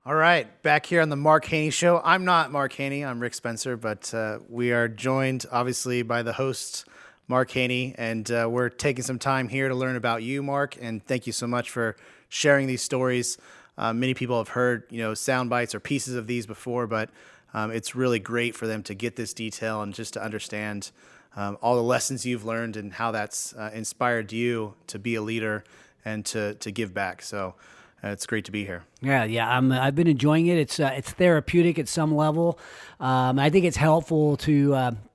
All right, back here on the Mark Haney Show. I'm not Mark Haney, I'm Rick Spencer, but we are joined obviously by the host, Mark Haney, and we're taking some time here to learn about you, Mark, and thank you so much for sharing these stories. Many people have heard, sound bites or pieces of these before, but it's really great for them to get this detail and just to understand all the lessons you've learned and how that's inspired you to be a leader and to give back. So it's great to be here. Yeah. I've been enjoying it. It's therapeutic at some level. I think it's helpful to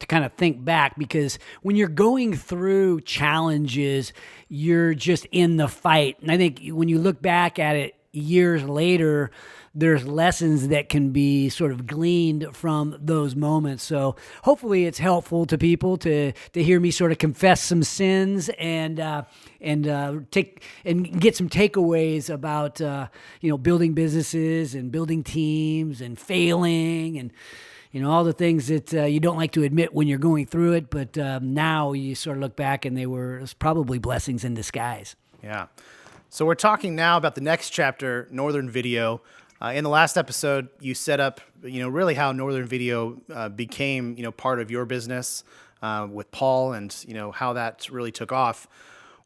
kind of think back, because when you're going through challenges, you're just in the fight. And I think when you look back at it years later, there's lessons that can be sort of gleaned from those moments. So hopefully it's helpful to people to hear me sort of confess some sins and take and get some takeaways about building businesses and building teams and failing and all the things that you don't like to admit when you're going through it, but now you sort of look back and it was probably blessings in disguise. Yeah. So we're talking now about the next chapter, Northern Video. In the last episode, you set up, really how Northern Video became, part of your business with Paul, and, how that really took off.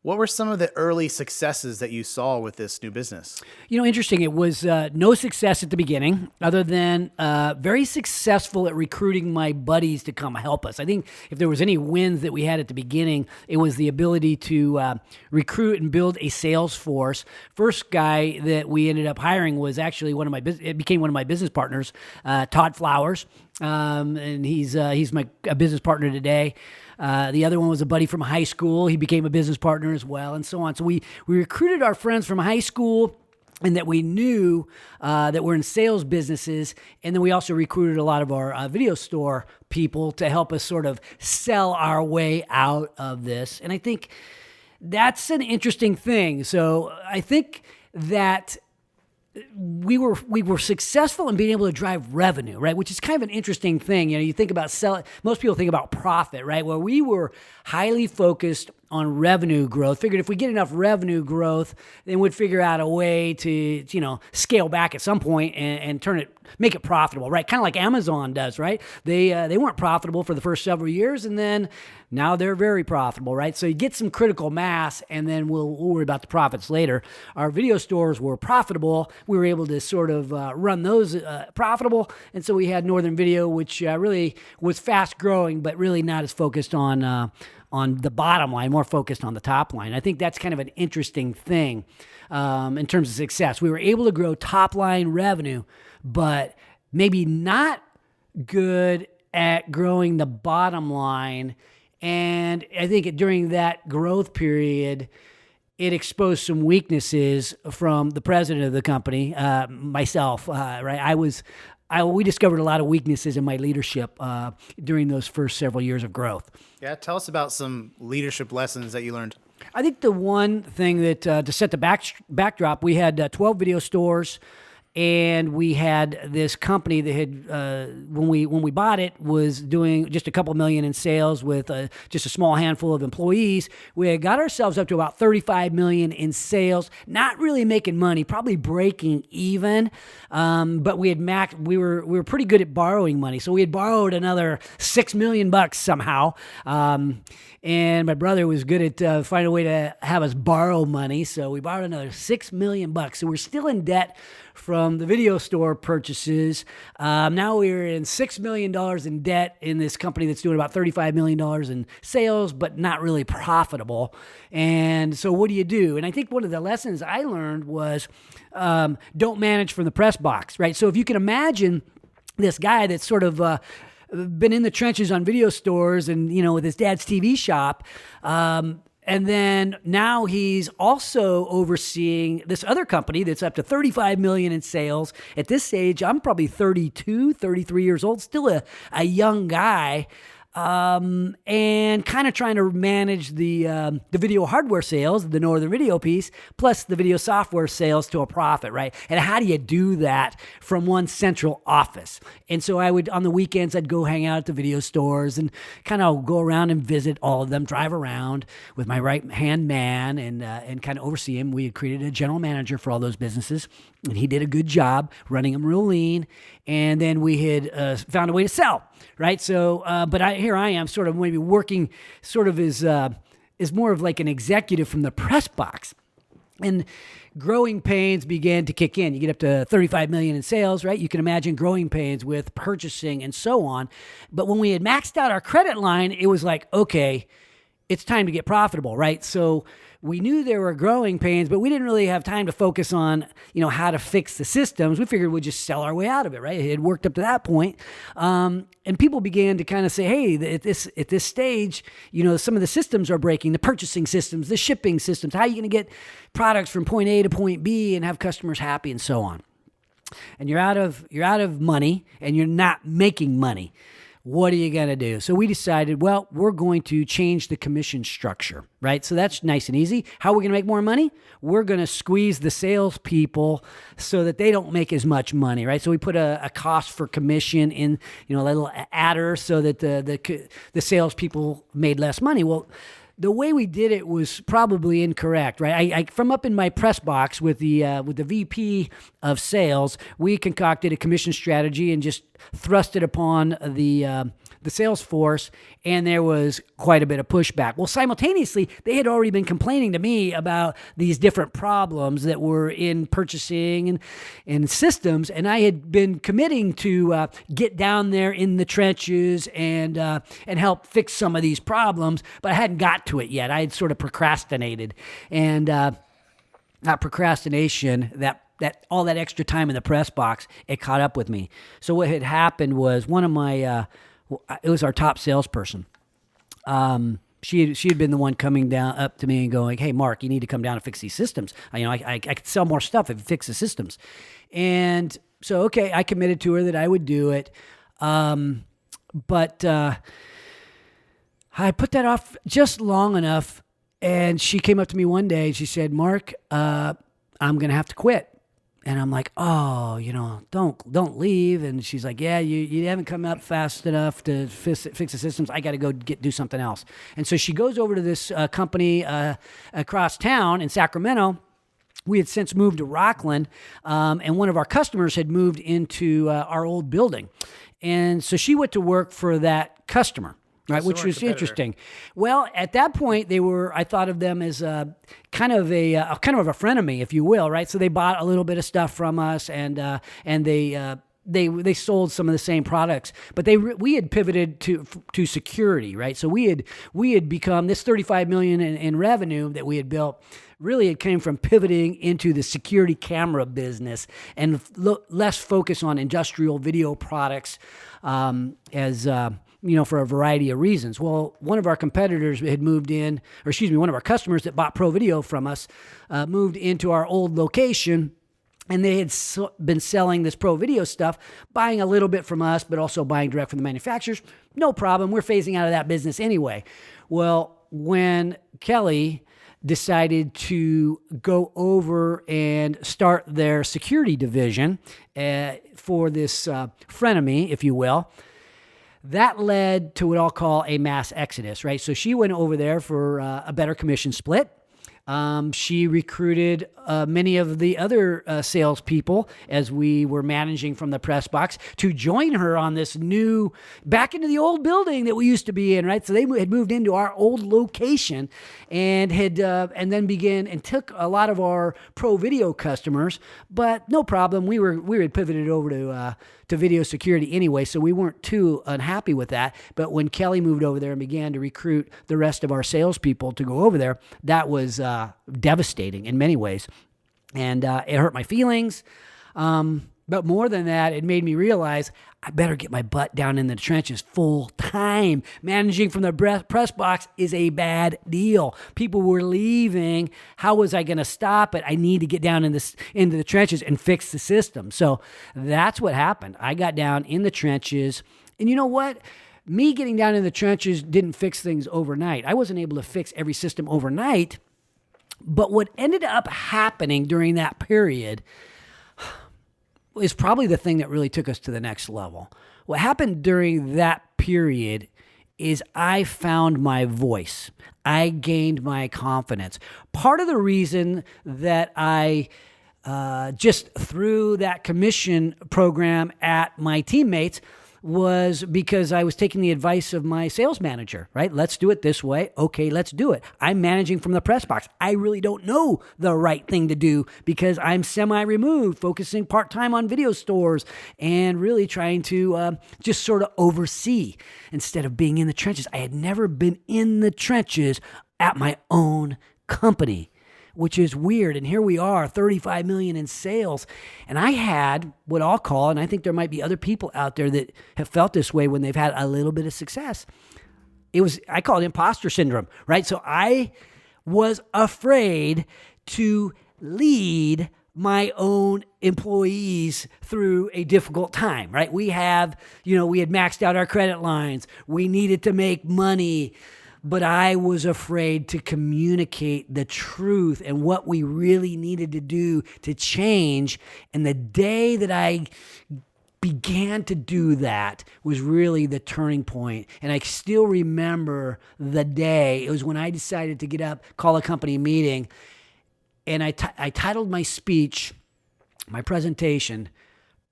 What were some of the early successes that you saw with this new business? Interesting. It was no success at the beginning, other than very successful at recruiting my buddies to come help us. I think if there was any wins that we had at the beginning, it was the ability to recruit and build a sales force. First guy that we ended up hiring was actually it became one of my business partners, Todd Flowers, and he's my business partner today. The other one was a buddy from high school. He became a business partner as well, and so on. So we recruited our friends from high school and that we knew that were in sales businesses. And then we also recruited a lot of our video store people to help us sort of sell our way out of this. And I think that's an interesting thing. So I think that we were successful in being able to drive revenue, right? Which is kind of an interesting thing. You think about most people think about profit, right? Well, we were highly focused on revenue growth. Figured if we get enough revenue growth, then we'd figure out a way to, scale back at some point and make it profitable, right? Kind of like Amazon does, right? They weren't profitable for the first several years, and then now they're very profitable, right? So you get some critical mass, and then we'll worry about the profits later. Our video stores were profitable. We were able to sort of run those profitable, and so we had Northern Video, which really was fast growing, but really not as focused on the bottom line, more focused on the top line. I think that's kind of an interesting thing in terms of success. We were able to grow top line revenue, but maybe not good at growing the bottom line. And I think during that growth period, it exposed some weaknesses from the president of the company, myself, right? We discovered a lot of weaknesses in my leadership during those first several years of growth. Yeah, tell us about some leadership lessons that you learned. I think the one thing that, to set the backdrop, we had 12 video stores, and we had this company that had, when we bought it, was doing just a couple million in sales with just a small handful of employees. We had got ourselves up to about 35 million in sales, not really making money, probably breaking even. But we were pretty good at borrowing money, so we had borrowed another $6 million somehow. And my brother was good at finding a way to have us borrow money, so we borrowed another $6 million. So we're still in debt from the video store purchases. Now we're in $6 million in debt in this company that's doing about $35 million in sales, but not really profitable. And so what do you do? And I think one of the lessons I learned was don't manage from the press box, right? So if you can imagine this guy that's sort of been in the trenches on video stores and, with his dad's TV shop, and then now he's also overseeing this other company that's up to 35 million in sales. At this age, I'm probably 32, 33 years old, still a young guy. and kind of trying to manage the video hardware sales, the Northern Video piece, plus the video software sales to a profit, right? And how do you do that from one central office? And so I would, on the weekends, I'd go hang out at the video stores and kind of go around and visit all of them, drive around with my right-hand man and kind of oversee him. We had created a general manager for all those businesses, and he did a good job running them real lean. And then we had found a way to sell, right? So, but here I am, sort of maybe working, sort of as more of like an executive from the press box. And growing pains began to kick in. You get up to 35 million in sales, right? You can imagine growing pains with purchasing and so on. But when we had maxed out our credit line, it was like, okay, it's time to get profitable, right? So we knew there were growing pains, but we didn't really have time to focus on, how to fix the systems. We figured we'd just sell our way out of it, right? It had worked up to that point. And people began to kind of say, hey, at this stage, some of the systems are breaking, the purchasing systems, the shipping systems. How are you going to get products from point A to point B and have customers happy and so on? And you're out of money and you're not making money. What are you going to do? So we decided, well, we're going to change the commission structure, right? So that's nice and easy. How are we going to make more money? We're going to squeeze the salespeople so that they don't make as much money, right? So we put a cost for commission in, a little adder so that the salespeople made less money. Well, the way we did it was probably incorrect, right? I from up in my press box with the VP of sales, we concocted a commission strategy and just thrust it upon the sales force, and there was quite a bit of pushback. Well, simultaneously, they had already been complaining to me about these different problems that were in purchasing and systems, and I had been committing to get down there in the trenches and help fix some of these problems, but I hadn't got to it yet. I had sort of procrastinated, and that procrastination, that all that extra time in the press box, it caught up with me. So what had happened was one of my it was our top salesperson. She had been the one coming down up to me and going, "Hey, Mark, you need to come down and fix these systems. I could sell more stuff if you fix the systems." And so, okay, I committed to her that I would do it. But I put that off just long enough, and she came up to me one day and she said, "Mark, I'm gonna have to quit." And I'm like, "Oh, don't leave." And she's like, "Yeah, you haven't come up fast enough to fix the systems. I got to go do something else." And so she goes over to this company across town in Sacramento. We had since moved to Rockland, and one of our customers had moved into our old building. And so she went to work for that customer. Right, which was interesting. Well, at that point, I thought of them as kind of a frenemy, if you will, right? So they bought a little bit of stuff from us, and they sold some of the same products, but we had pivoted to security, right? So we had become this $35 million in revenue that we had built. Really, it came from pivoting into the security camera business and less focus on industrial video products, for a variety of reasons. Well, one of our competitors had moved in, one of our customers that bought Pro Video from us moved into our old location, and they had been selling this Pro Video stuff, buying a little bit from us, but also buying direct from the manufacturers. No problem. We're phasing out of that business anyway. Well, when Kelly decided to go over and start their security division for this frenemy, if you will, that led to what I'll call a mass exodus, right? So she went over there for a better commission split. She recruited many of the other salespeople as we were managing from the press box to join her on this back into the old building that we used to be in, right? So they had moved into our old location and then began and took a lot of our Pro Video customers, but no problem. We had pivoted over to video security anyway, so we weren't too unhappy with that. But when Kelly moved over there and began to recruit the rest of our salespeople to go over there, that was devastating in many ways. And it hurt my feelings. But more than that, it made me realize I better get my butt down in the trenches full time. Managing from the press box is a bad deal. People were leaving. How was I going to stop it? I need to get down into the trenches and fix the system. So that's what happened. I got down in the trenches. And you know what? me getting down in the trenches didn't fix things overnight. I wasn't able to fix every system overnight. But what ended up happening during that period is probably the thing that really took us to the next level. What happened during that period is I found my voice. I gained my confidence. Part of the reason that I just threw that commission program at my teammates was because I was taking the advice of my sales manager, right? Let's do it this way. Okay, let's do it. I'm managing from the press box. I really don't know the right thing to do because I'm semi-removed, focusing part-time on video stores and really trying to just sort of oversee instead of being in the trenches. I had never been in the trenches at my own company, which is weird. And here we are, 35 million in sales. And I had what I'll call, and I think there might be other people out there that have felt this way when they've had a little bit of success. I call it imposter syndrome, right? So I was afraid to lead my own employees through a difficult time, right? We had maxed out our credit lines. We needed to make money. But I was afraid to communicate the truth and what we really needed to do to change. And the day that I began to do that was really the turning point. And I still remember the day. It was when I decided to get up, call a company meeting. And I titled my speech, my presentation,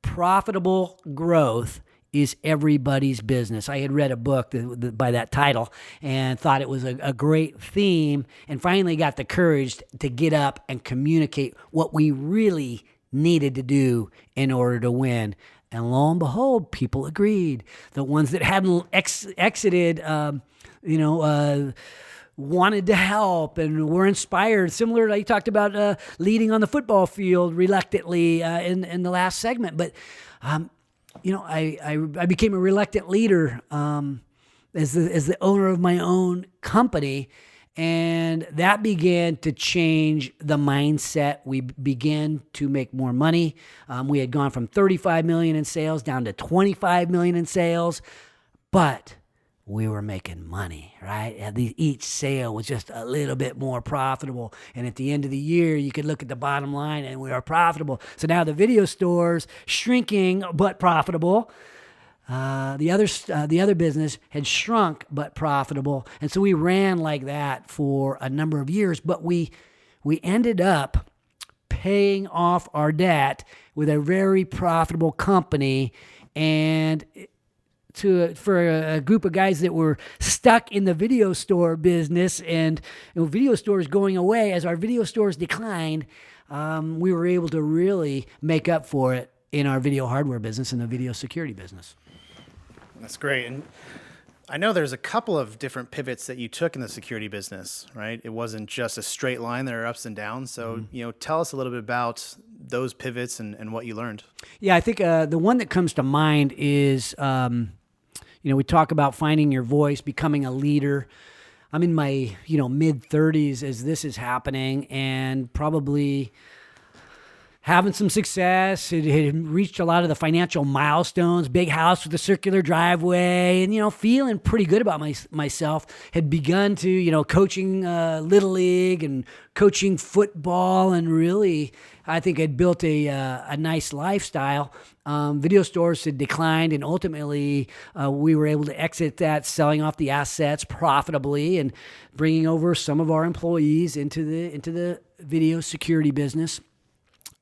Profitable Growth is Everybody's Business. I had read a book by that title and thought it was a great theme, and finally got the courage to get up and communicate what we really needed to do in order to win. And lo and behold, people agreed. The ones that hadn't exited, wanted to help and were inspired. Similar, like you talked about leading on the football field reluctantly in the last segment. But I became a reluctant leader as the owner of my own company, and that began to change the mindset. We began to make more money. We had gone from 35 million in sales down to 25 million in sales, but we were making money, right? And each sale was just a little bit more profitable. And at the end of the year, you could look at the bottom line and we are profitable. So now the video stores shrinking but profitable. The other business had shrunk but profitable. And so we ran like that for a number of years, but we ended up paying off our debt with a very profitable company. And for a group of guys that were stuck in the video store business and video stores going away, as our video stores declined, we were able to really make up for it in our video hardware business and the video security business. That's great. And I know there's a couple of different pivots that you took in the security business, right? It wasn't just a straight line. There are ups and downs. So, tell us a little bit about those pivots and what you learned. Yeah, I think the one that comes to mind is, we talk about finding your voice, becoming a leader. I'm in my, mid-30s as this is happening, and probably having some success. It had reached a lot of the financial milestones, big house with a circular driveway, and, feeling pretty good about myself. Had begun to, coaching Little League and coaching football, and really, I think had built a nice lifestyle. Video stores had declined, and ultimately we were able to exit that, selling off the assets profitably and bringing over some of our employees into the video security business.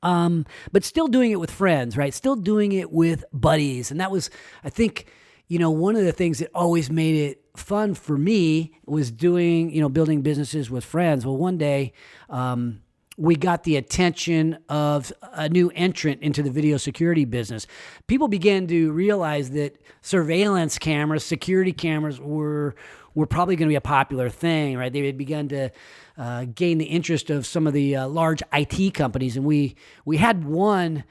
But still doing it with friends, right? Still doing it with buddies. And that was, I think, one of the things that always made it fun for me was doing, building businesses with friends. Well, one day, we got the attention of a new entrant into the video security business. People began to realize that surveillance cameras, security cameras were probably going to be a popular thing, right? They had begun to gain the interest of some of the large IT companies. And we had one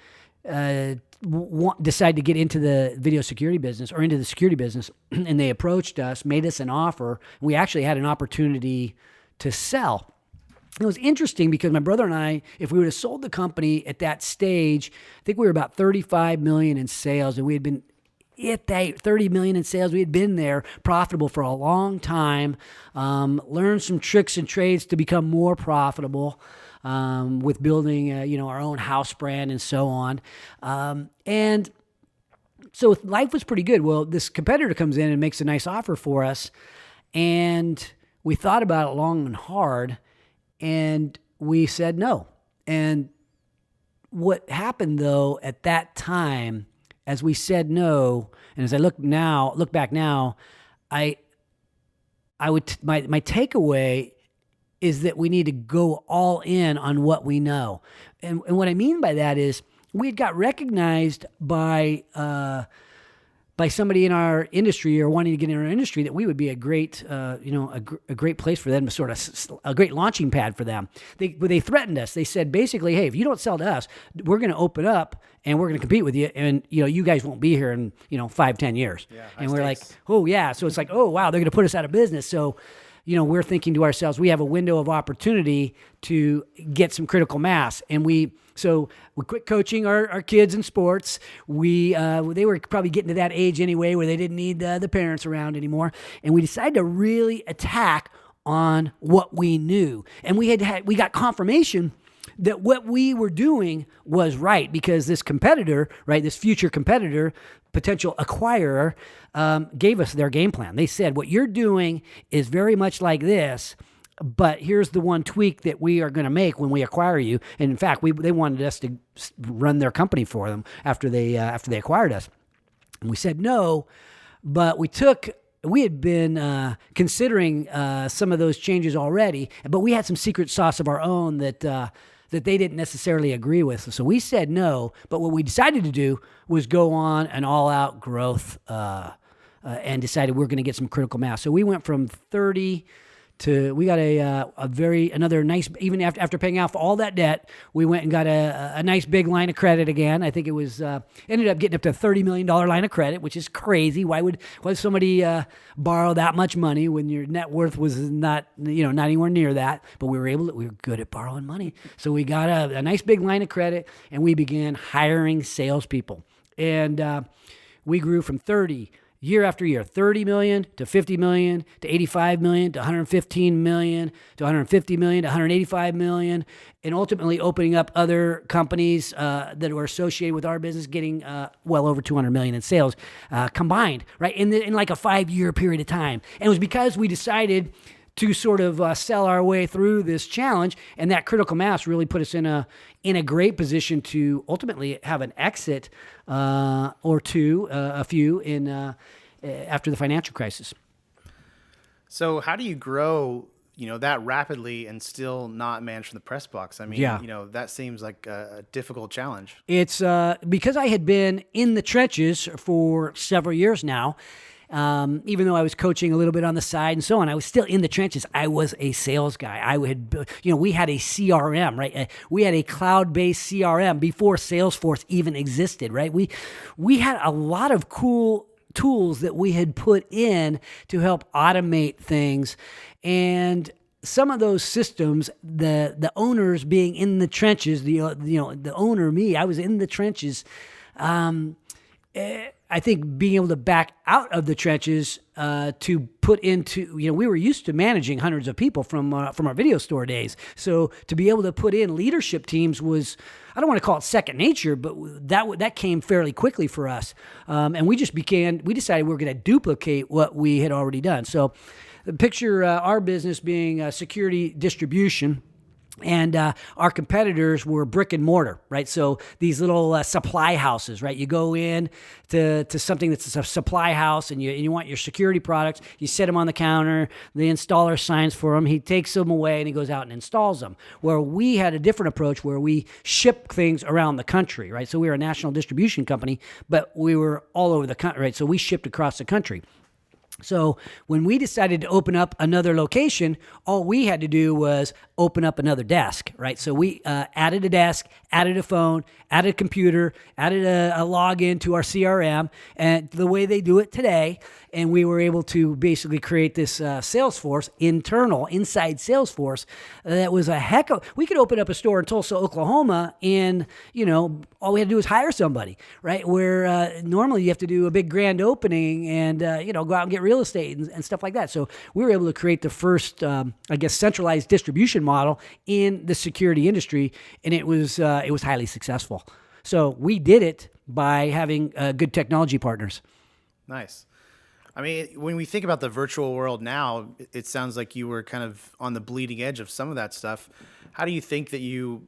decide to get into the video security business or into the security business. And they approached us, made us an offer. We actually had an opportunity to sell. It was interesting because my brother and I, if we would have sold the company at that stage, I think we were about 35 million in sales, and we had been at that 30 million in sales. We had been there, profitable for a long time, learned some tricks and trades to become more profitable with building, our own house brand and so on. And so life was pretty good. Well, this competitor comes in and makes a nice offer for us. And we thought about it long and hard, and we said no. And what happened though at that time, as we said no, and as I look back now, my takeaway is that we need to go all in on what we know. And what I mean by that is we had got recognized by somebody in our industry or wanting to get in our industry that we would be a great, a great place for them to sort of a great launching pad for them. They threatened us. They said basically, hey, if you don't sell to us, we're going to open up and we're going to compete with you, and you guys won't be here in 5-10 years. Yeah, and we're like, oh yeah. So it's like, oh wow, they're going to put us out of business. So we're thinking to ourselves, we have a window of opportunity to get some critical mass, and we quit coaching our kids in sports. They were probably getting to that age anyway where they didn't need the parents around anymore. And we decided to really attack on what we knew. And we got confirmation that what we were doing was right, because this competitor, right, this future competitor, potential acquirer, gave us their game plan. They said, what you're doing is very much like this, but here's the one tweak that we are going to make when we acquire you. And in fact, they wanted us to run their company for them after they acquired us. And we said no, but we had been considering some of those changes already, but we had some secret sauce of our own that they didn't necessarily agree with. So we said no, but what we decided to do was go on an all-out growth and decided we're going to get some critical mass. So we went from 30 to, we got another nice, even after paying off all that debt, we went and got a nice big line of credit again. I think it was, ended up getting up to a $30 million line of credit, which is crazy. Why would somebody borrow that much money when your net worth was not anywhere near that? But we were good at borrowing money. So we got a nice big line of credit, and we began hiring salespeople. And we grew from 30 year after year, 30 million to 50 million to 85 million to 115 million to 150 million to 185 million, and ultimately opening up other companies that were associated with our business, getting well over 200 million in sales combined, right, in like a 5-year period of time. And it was because we decided to sort of sell our way through this challenge, and that critical mass really put us in a great position to ultimately have an exit or two, a few in after the financial crisis. So how do you grow, that rapidly and still not manage from the press box? I mean, that seems like a difficult challenge. It's because I had been in the trenches for several years now. Even though I was coaching a little bit on the side and so on, I was still in the trenches. I was a sales guy. We had a CRM, right? We had a cloud-based CRM before Salesforce even existed, right? We had a lot of cool tools that we had put in to help automate things. And some of those systems, the owners being in the trenches, the owner, me, I was in the trenches. I think being able to back out of the trenches to put into, we were used to managing hundreds of people from our video store days. So to be able to put in leadership teams was, I don't want to call it second nature, but that came fairly quickly for us. And we decided we were going to duplicate what we had already done. So picture our business being security distribution. And our competitors were brick and mortar, right? So these little supply houses, right? You go in to something that's a supply house, and you want your security products. You set them on the counter. The installer signs for them. He takes them away, and he goes out and installs them. Where we had a different approach, where we ship things around the country, right? So we were a national distribution company, but we were all over the country, right? So we shipped across the country. So when we decided to open up another location, all we had to do was open up another desk, right? So we added a desk, added a phone, added a computer, added a login to our CRM, and the way they do it today. And we were able to basically create this Salesforce, inside Salesforce, that was a heck of, we could open up a store in Tulsa, Oklahoma, and, all we had to do was hire somebody, right? Where normally you have to do a big grand opening and, go out and get real estate and stuff like that. So we were able to create the first, centralized distribution model in the security industry, and it was highly successful. So we did it by having good technology partners. Nice. I mean, when we think about the virtual world now, it sounds like you were kind of on the bleeding edge of some of that stuff. How do you think that you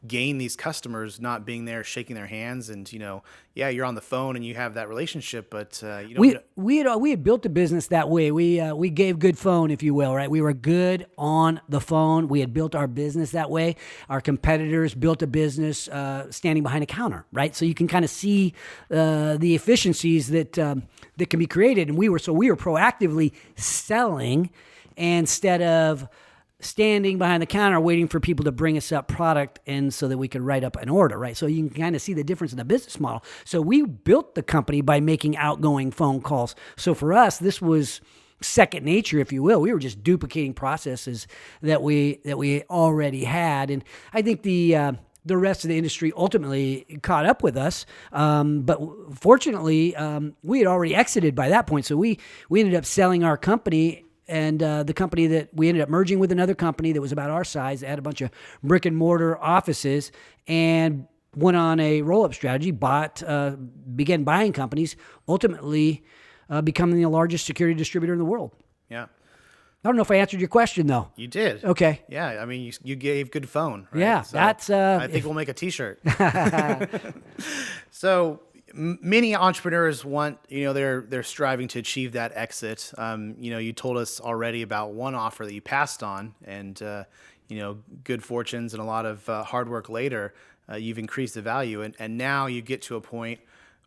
gain these customers not being there, shaking their hands, and you're on the phone and you have that relationship, but you don't. We had built a business that way. We gave good phone, if you will, right? We were good on the phone. We had built our business that way. Our competitors built a business standing behind a counter, right? So you can kind of see the efficiencies that can be created, and we were proactively selling instead of standing behind the counter waiting for people to bring us up product and so that we could write up an order, right? So you can kind of see the difference in the business model. So we built the company by making outgoing phone calls. So for us, this was second nature, if you will. We were just duplicating processes that we already had. And I think the rest of the industry ultimately caught up with us. But fortunately, we had already exited by that point. So we ended up selling our company. And the company that we ended up merging with another company that was about our size, that had a bunch of brick and mortar offices, and went on a roll-up strategy, began buying companies, ultimately becoming the largest security distributor in the world. Yeah. I don't know if I answered your question, though. You did. Okay. Yeah, I mean, you gave good phone, right? Yeah, so that's... I think we'll make a T-shirt. So... many entrepreneurs want, they're striving to achieve that exit. You told us already about one offer that you passed on, and good fortunes and a lot of hard work later, you've increased the value, and now you get to a point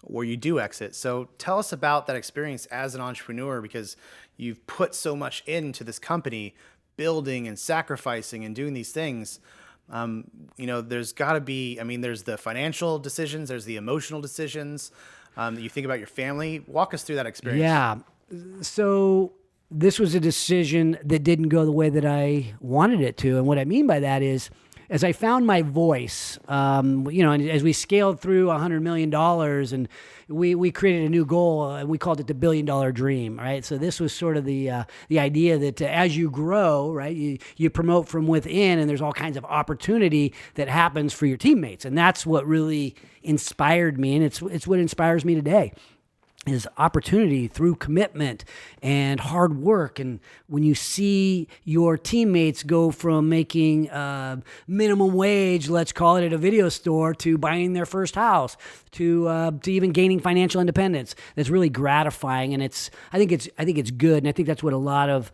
where you do exit. So tell us about that experience as an entrepreneur, because you've put so much into this company, building and sacrificing and doing these things. There's got to be, there's the financial decisions, there's the emotional decisions. You think about your family. Walk us through that experience. Yeah. So this was a decision that didn't go the way that I wanted it to. And what I mean by that is, as I found my voice, and as we scaled through $100 million and we created a new goal, and we called it the $1 billion dream, right? So this was sort of the idea that as you grow, right, you promote from within, and there's all kinds of opportunity that happens for your teammates. And that's what really inspired me. And it's what inspires me today. Is opportunity through commitment and hard work. And when you see your teammates go from making minimum wage, let's call it, at a video store, to buying their first house, to even gaining financial independence, that's really gratifying. And I think it's good. And I think that's what a lot of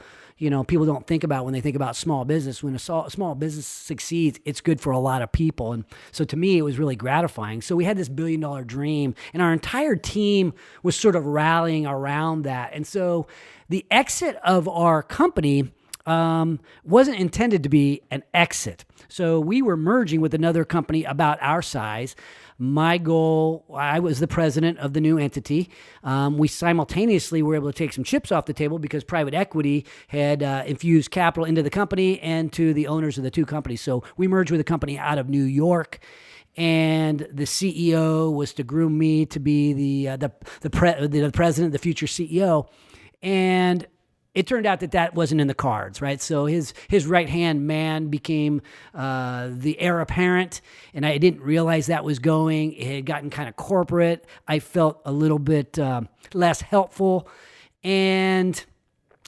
people don't think about when they think about small business. When a small business succeeds, it's good for a lot of people. And so to me, it was really gratifying. So we had this $1 billion dream, and our entire team was sort of rallying around that. And so the exit of our company wasn't intended to be an exit. So we were merging with another company about our size. My goal, I was the president of the new entity. We simultaneously were able to take some chips off the table because private equity had infused capital into the company and to the owners of the two companies. So we merged with a company out of New York, and the CEO was to groom me to be the president, the future CEO. And it turned out that wasn't in the cards, right? So his right-hand man became the heir apparent, and I didn't realize that was going. It had gotten kind of corporate. I felt a little bit less helpful, and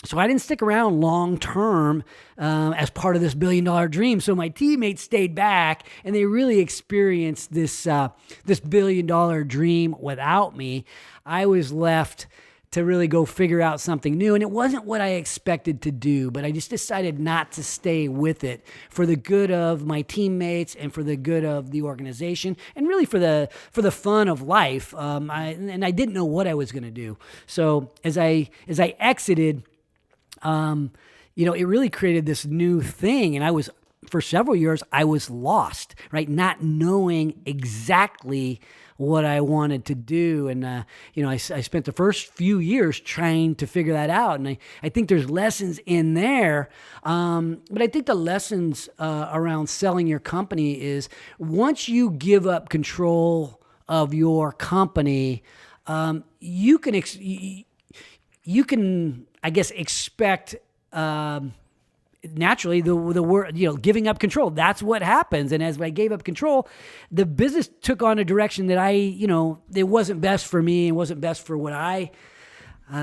so I didn't stick around long-term as part of this $1 billion dream. So my teammates stayed back, and they really experienced this $1 billion dream without me. I was left to really go figure out something new. And it wasn't what I expected to do, but I just decided not to stay with it for the good of my teammates and for the good of the organization and really for the fun of life. I didn't know what I was going to do. So as I exited, it really created this new thing. And I was for several years, I was lost, right? Not knowing exactly what I wanted to do. And, I spent the first few years trying to figure that out. And I think there's lessons in there. But I think the lessons around selling your company is once you give up control of your company, you can, I guess, expect naturally the word, giving up control. That's what happens. And as I gave up control, the business took on a direction that it wasn't best for me. It wasn't best for what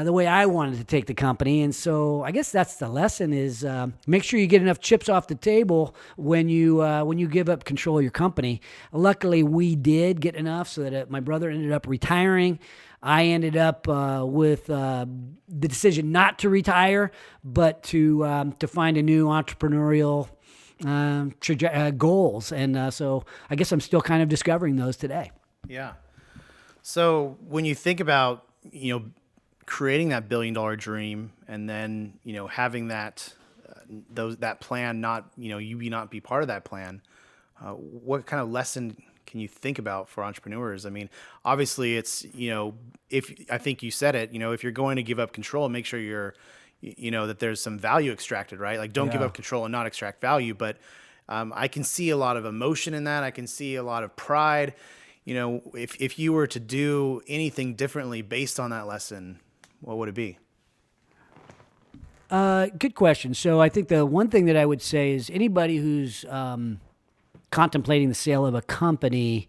the way I wanted to take the company. And so I guess that's the lesson is make sure you get enough chips off the table when you give up control of your company. Luckily, we did get enough so that my brother ended up retiring. I ended up with the decision not to retire, but to find a new entrepreneurial goals. And so I guess I'm still kind of discovering those today. Yeah. So when you think about, creating that $1 billion dream and then, having that plan, not, you not be part of that plan, what kind of lesson can you think about for entrepreneurs? I mean, obviously it's, I think you said it, if you're going to give up control, make sure you're, that there's some value extracted, right? Like don't give up control and not extract value. But I can see a lot of emotion in that. I can see a lot of pride. If you were to do anything differently based on that lesson, what would it be? Good question. So I think the one thing that I would say is anybody who's contemplating the sale of a company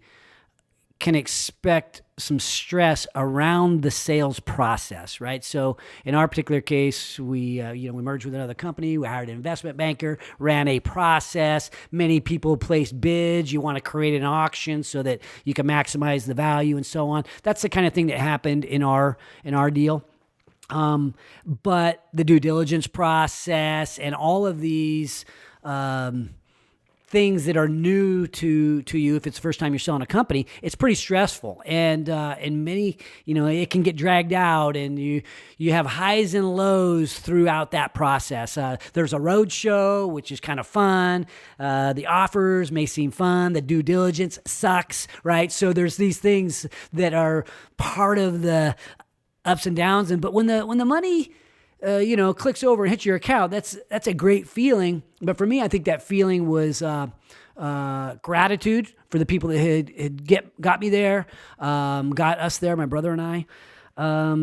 can expect some stress around the sales process, right? So in our particular case, we merged with another company. We hired an investment banker, ran a process. Many people placed bids. You want to create an auction so that you can maximize the value and so on. That's the kind of thing that happened in our deal. But the due diligence process and all of these things that are new to you, if it's the first time you're selling a company, it's pretty stressful. And many, it can get dragged out, and you have highs and lows throughout that process. There's a road show, which is kind of fun. The offers may seem fun. The due diligence sucks, right? So there's these things that are part of the ups and downs. But when the money clicks over and hits your account, that's a great feeling. But for me, I think that feeling was gratitude for the people that had got me there, got us there, my brother and I.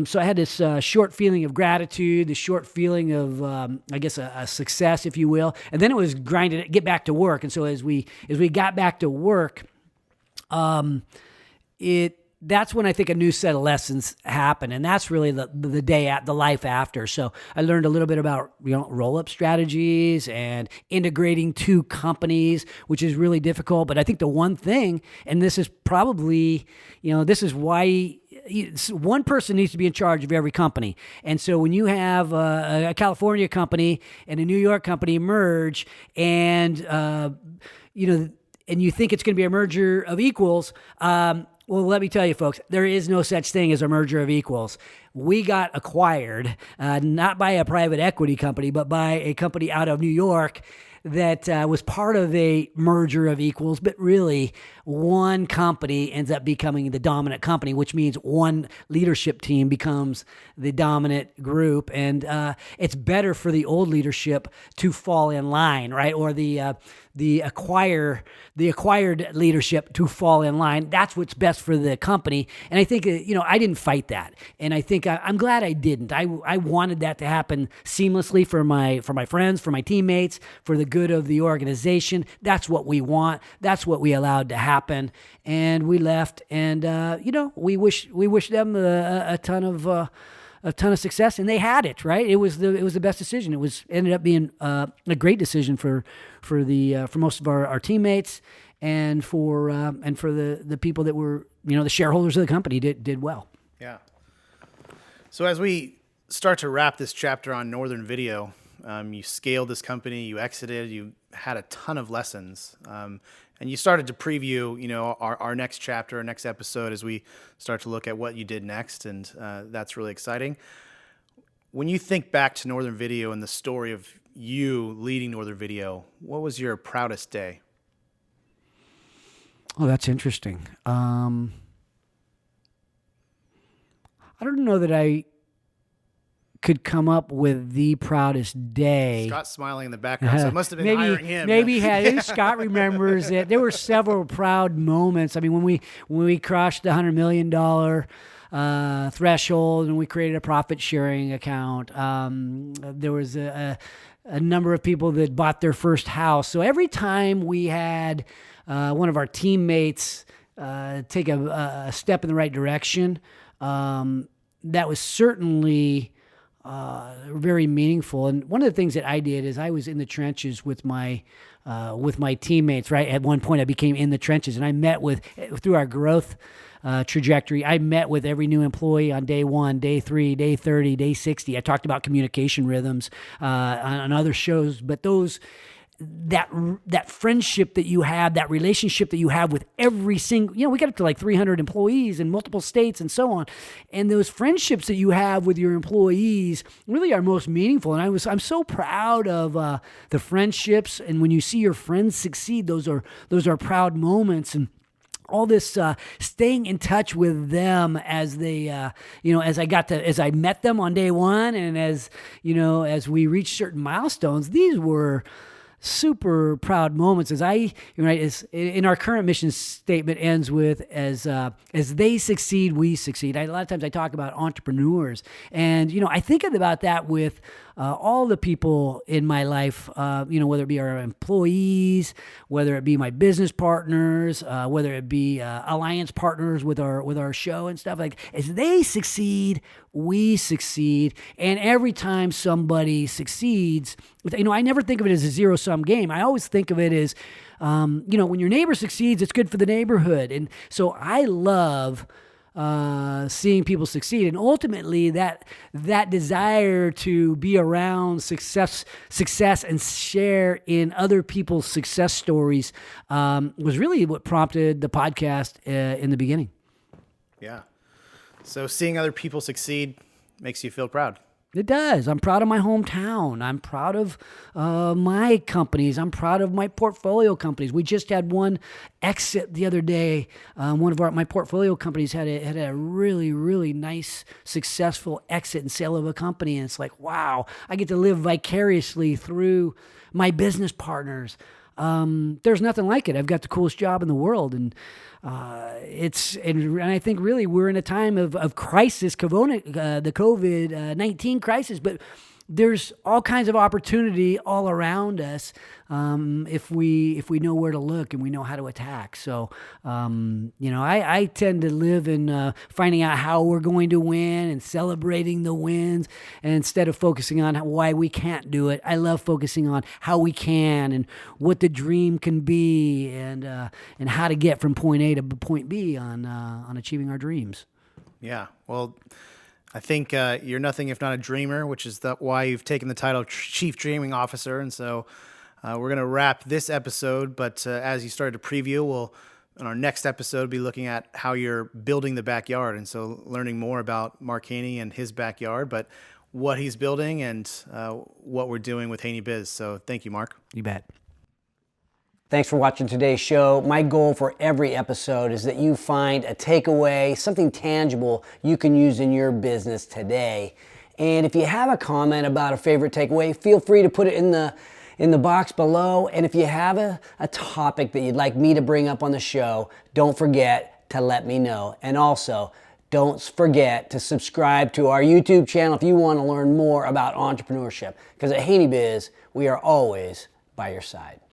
So I had this short feeling of gratitude, the short feeling of, I guess, a success, if you will. And then it was grinded, get back to work. And so as we got back to work, that's when I think a new set of lessons happen. And that's really the life after. So I learned a little bit about, roll-up strategies and integrating two companies, which is really difficult. But I think the one thing, and this is probably, this is why one person needs to be in charge of every company. And so when you have a California company and a New York company merge and, and you think it's going to be a merger of equals, well, let me tell you, folks, there is no such thing as a merger of equals. We got acquired, not by a private equity company, but by a company out of New York that was part of a merger of equals, but really one company ends up becoming the dominant company, which means one leadership team becomes the dominant group. And it's better for the old leadership to fall in line, right? Or the acquired leadership to fall in line. That's what's best for the company. And I think, I didn't fight that. And I think I'm glad I didn't. I wanted that to happen seamlessly for my friends, for my teammates, for the good of the organization. That's what we want. That's what we allowed to happen. And we left, and we wish them a ton of success, and they had it, right? It was the best decision. It ended up being a great decision for most of our teammates, and for the people that were the shareholders of the company did well. Yeah. So as we start to wrap this chapter on Northern Video, you scaled this company, you exited, you had a ton of lessons, and you started to preview, our next chapter, our next episode, as we start to look at what you did next, and that's really exciting. When you think back to Northern Video and the story of, you leading Northern Video, what was your proudest day? Oh, that's interesting. I don't know that I could come up with the proudest day. Scott's smiling in the background, so it must have been hiring him. Maybe Scott remembers it. There were several proud moments. I mean, when we crossed the $100 million threshold and we created a profit sharing account, there was a number of people that bought their first house. So every time we had one of our teammates take a step in the right direction, that was certainly very meaningful. And one of the things that I did is I was in the trenches with my teammates, right? At one point I became in the trenches, and I met through our growth trajectory, I met with every new employee on day 1, day 3, day 30, day 60. I talked about communication rhythms on other shows, but that friendship that you have, that relationship that you have with every single, we got up to like 300 employees in multiple states and so on. And those friendships that you have with your employees really are most meaningful. And I'm so proud of the friendships. And when you see your friends succeed, those are proud moments. And all this staying in touch with them as they, as I met them on day 1, and as we reached certain milestones, these were super proud moments. As in our current mission statement ends with, as they succeed, we succeed. A lot of times I talk about entrepreneurs, and I think about that with all the people in my life, whether it be our employees, whether it be my business partners, whether it be alliance partners with our show and stuff. Like, as they succeed, we succeed. And every time somebody succeeds, I never think of it as a zero-sum game. I always think of it as, when your neighbor succeeds, it's good for the neighborhood. And so I love seeing people succeed, and ultimately that desire to be around success and share in other people's success stories was really what prompted the podcast in the beginning. Yeah. So seeing other people succeed makes you feel proud. It does. I'm proud of my hometown. I'm proud of my companies. I'm proud of my portfolio companies. We just had one exit the other day. One of my portfolio companies had a really, really nice, successful exit and sale of a company. And it's like, wow, I get to live vicariously through my business partners. There's nothing like it. I've got the coolest job in the world, and and I think really we're in a time of crisis, the COVID-19 crisis, but there's all kinds of opportunity all around us if we know where to look and we know how to attack. So, I tend to live in finding out how we're going to win and celebrating the wins, and instead of focusing on why we can't do it, I love focusing on how we can and what the dream can be, and how to get from point A to point B on achieving our dreams. Yeah. Well, I think you're nothing if not a dreamer, which is why you've taken the title Chief Dreaming Officer. And so we're going to wrap this episode. But as you started to preview, we'll, in our next episode, be looking at how you're building the backyard. And so learning more about Mark Haney and his backyard, but what he's building and what we're doing with Haney Biz. So thank you, Mark. You bet. Thanks for watching today's show. My goal for every episode is that you find a takeaway, something tangible you can use in your business today. And if you have a comment about a favorite takeaway, feel free to put it in the box below. And if you have a topic that you'd like me to bring up on the show, don't forget to let me know. And also, don't forget to subscribe to our YouTube channel if you want to learn more about entrepreneurship. Because at Haney Biz, we are always by your side.